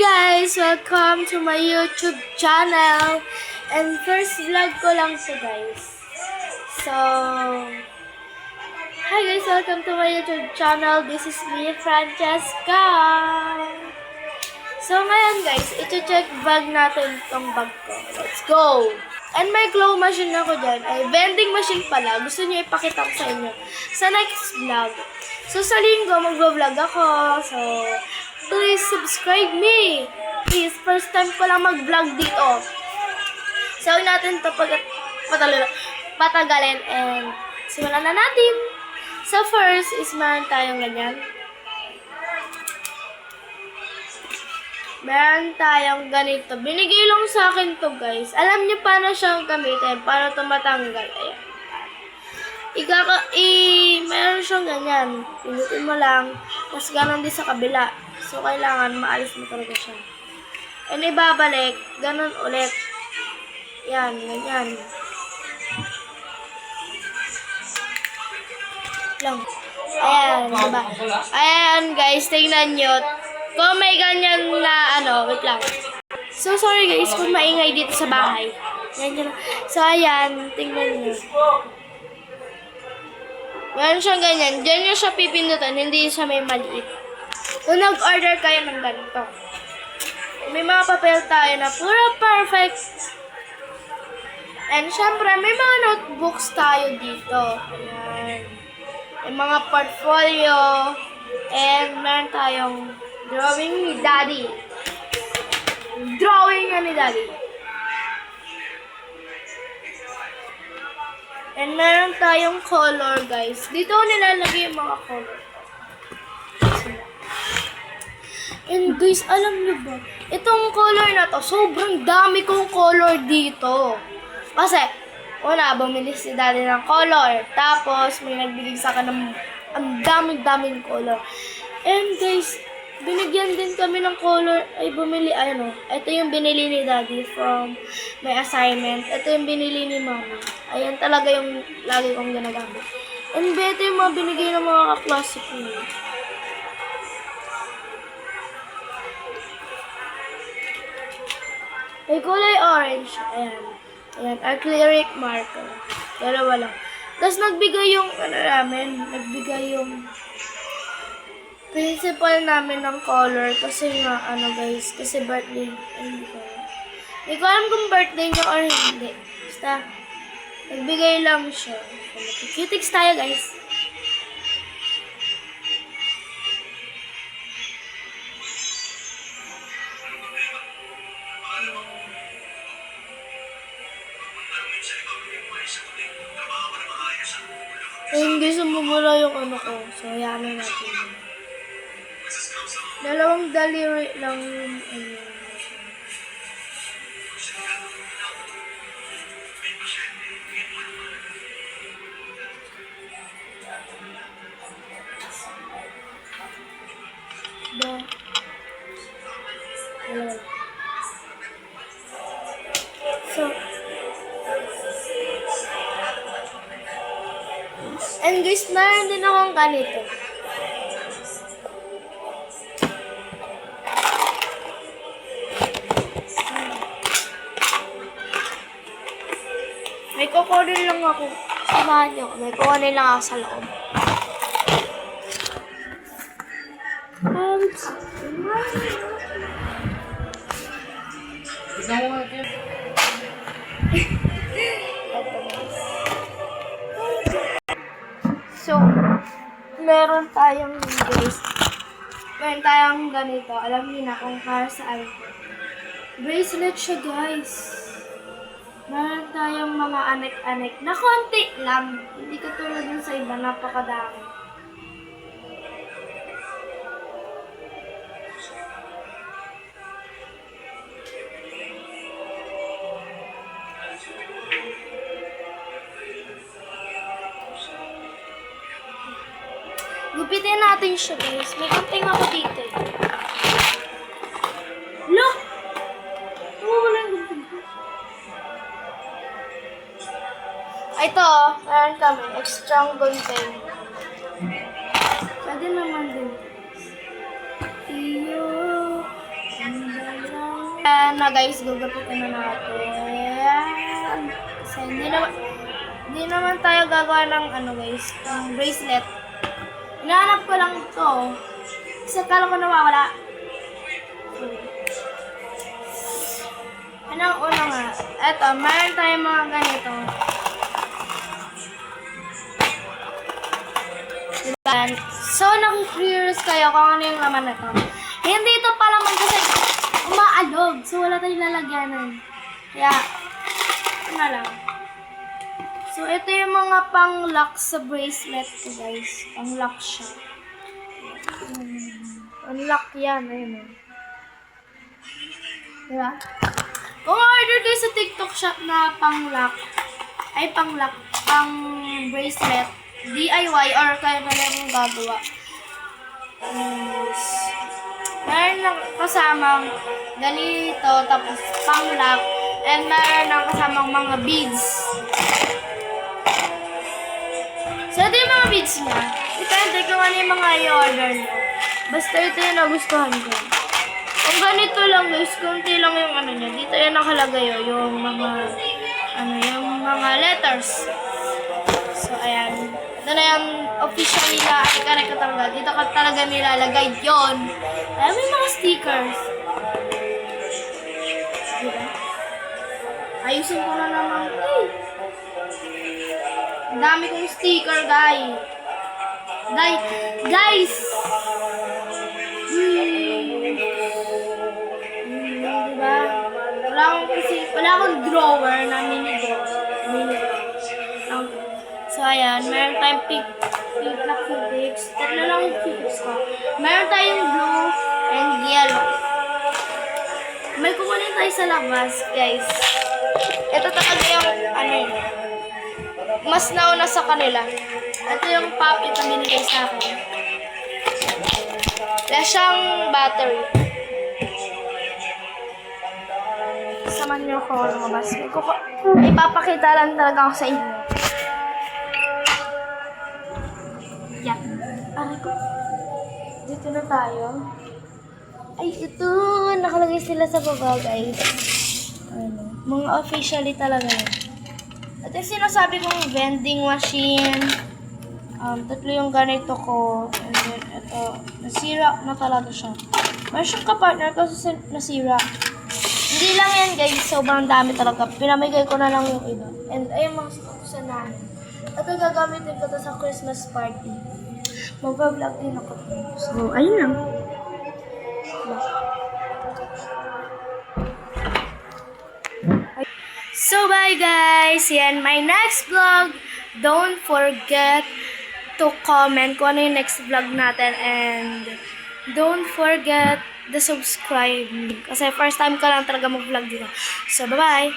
guys! Welcome to my YouTube channel. And first vlog ko lang to guys. So, hi guys! Welcome to my YouTube channel. This is me, Francesca. So ngayon guys, ito-check bag natin itong bag ko. Let's go! And may glow machine ako dyan. Ay, vending machine pala. Gusto niyo ipakita ko sa inyo sa next vlog. So sa linggo, mag-vlog ako. So, please subscribe me. Please, first time ko lang mag-vlog dito. So, huwag natin ito patagalin and simulan na natin. So, first is meron tayong ganyan. Meron tayong ganito. Binigay lang sa akin to guys. Alam niyo paano siyang gamitin. Paano ito matanggal. Ayan. Meron siyang ganyan. Pinutin mo lang. Tapos ganon din sa kabila. So, kailangan maalis mo talaga siya. And ibabalik. Ganon ulit. Yan. Ganyan. Lang. Ayan. Diba? Ayan guys. Tingnan nyo. Kung may ganyan na wait lang. So, sorry guys kung maingay dito sa bahay. Ayan. So, ayan. Tingnan nyo. Meron siyang ganyan. Diyan nyo siya pipindutan. Hindi siya may maliit. Kung nag-order kayo ng ganito. May mga papel tayo na puro perfect. And syempre, may mga notebooks tayo dito. Ayan. May mga portfolio. And meron tayong drawing ni Daddy. Drawing nga ni Daddy. And meron tayong color, guys. Dito nilalagay yung mga color. And guys, alam nyo ba? Itong color na to, sobrang dami kong color dito. Kasi, una, bumili si Daddy ng color. Tapos, may nagbigay sa akin ng ang daming color. And guys, binigyan din kami ng color. Ay, bumili, ito yung binili ni Daddy from my assignment. Ito yung binili ni Mama. Ayan talaga yung lagi kong ginagamit. And ito yung mga binigay ng mga kaklase ko. May kulay orange. Ayan. Ayan. Acrylic marker. Dalawa lang. Tapos nagbigay yung, nagbigay yung principal namin ng color. Kasi nga, guys, kasi birthday. Hindi ko alam kung birthday niya or hindi. Basta, nagbigay lang siya. Cutics tayo, guys. Ayun guys, mumula yung ko. So, hayaan na natin. Dalawang daliri lang yung So, and guys, meron din akong ganito. May kukunin lang ako. Samahan nyo. May kukunin lang ako sa loob. So, meron tayong ganito. Alam niyo na kung para saan. Bracelet siya, guys. Meron tayong mga anek-anek na konti lang. Hindi katulad ng sa iba, napakadami. Gupitin natin siya, guys. May kunting ako dito. Look! Wala yung gupin ko. Ito, meron kami. Extra gunting. Pwede naman din. Iyo. Ayan na guys, gugupitin na natin. Kasi hindi naman tayo gagawa ng ano guys, ng bracelet. Hinahanap ko lang ito. Kasi akala ko nawawala. Ano ang una nga? Eto, meron tayong mga ganito. Diba? So, nakikurious kayo kung ano yung laman na ito. Hindi ito palaman kasi umaalog. So, wala tayong lalagyanan. Kaya, ito na lang. So, ito yung mga pang-lock sa bracelet ko, guys. Pang-lock siya. Unlock yan. Ayun o. Diba? Kung order kayo sa TikTok shop na pang-lock, pang-bracelet, DIY, or kayo na lang yung gagawa. Meron lang kasamang ganito, tapos pang-lock, and meron lang kasamang mga beads. So, ito yung mga beads niya. Depende kung ano yung mga i-order niyo. Basta ito yung nagustuhan ko. Kung ganito lang guys, kunti lang yung ano niya. Dito yung nakalagay yung mga, yung mga letters. So, ayan. Ito na yung officially na ika-record talaga. Dito ka talaga nilalagay yon. Ayan, may mga stickers. Diba? Ayusin ko na naman. Ang dami kong sticker, guys. Guys! Diba? Wala akong drawer na mini-drawer. So, ayan. Meron tayong pink na cubics. Tatlo lang yung cubics ko. Meron tayong blue and yellow. May kukunin tayo sa labas, guys. Ito talaga yung, mas nauna sa kanila. Ito yung pop ito binigay sa akin. Kaya siyang battery. Samahan niyo ako lumabas. Ipapakita lang talaga ako sa inyo. Yan. Aray ko. Dito na tayo. Ay, ito. Nakalagay sila sa baba, guys. Mga officially talaga yun. At yung sinasabi kong vending machine, tatlo yung ganito ko, and then ito, nasira na talaga siya. Meron siyang kapartner kasi nasira. Hindi lang yan guys, sobrang dami talaga. Pinamigay ko na lang yung iba. And ayun mga sakutusan namin. Ito gagamitin ko to sa Christmas party. Mag-vlog din ako. So, ayun lang. So, bye guys! Yan, my next vlog. Don't forget to comment kung ano yung next vlog natin. And don't forget the subscribe. Kasi first time ko lang talaga mag-vlog dito. So, bye-bye!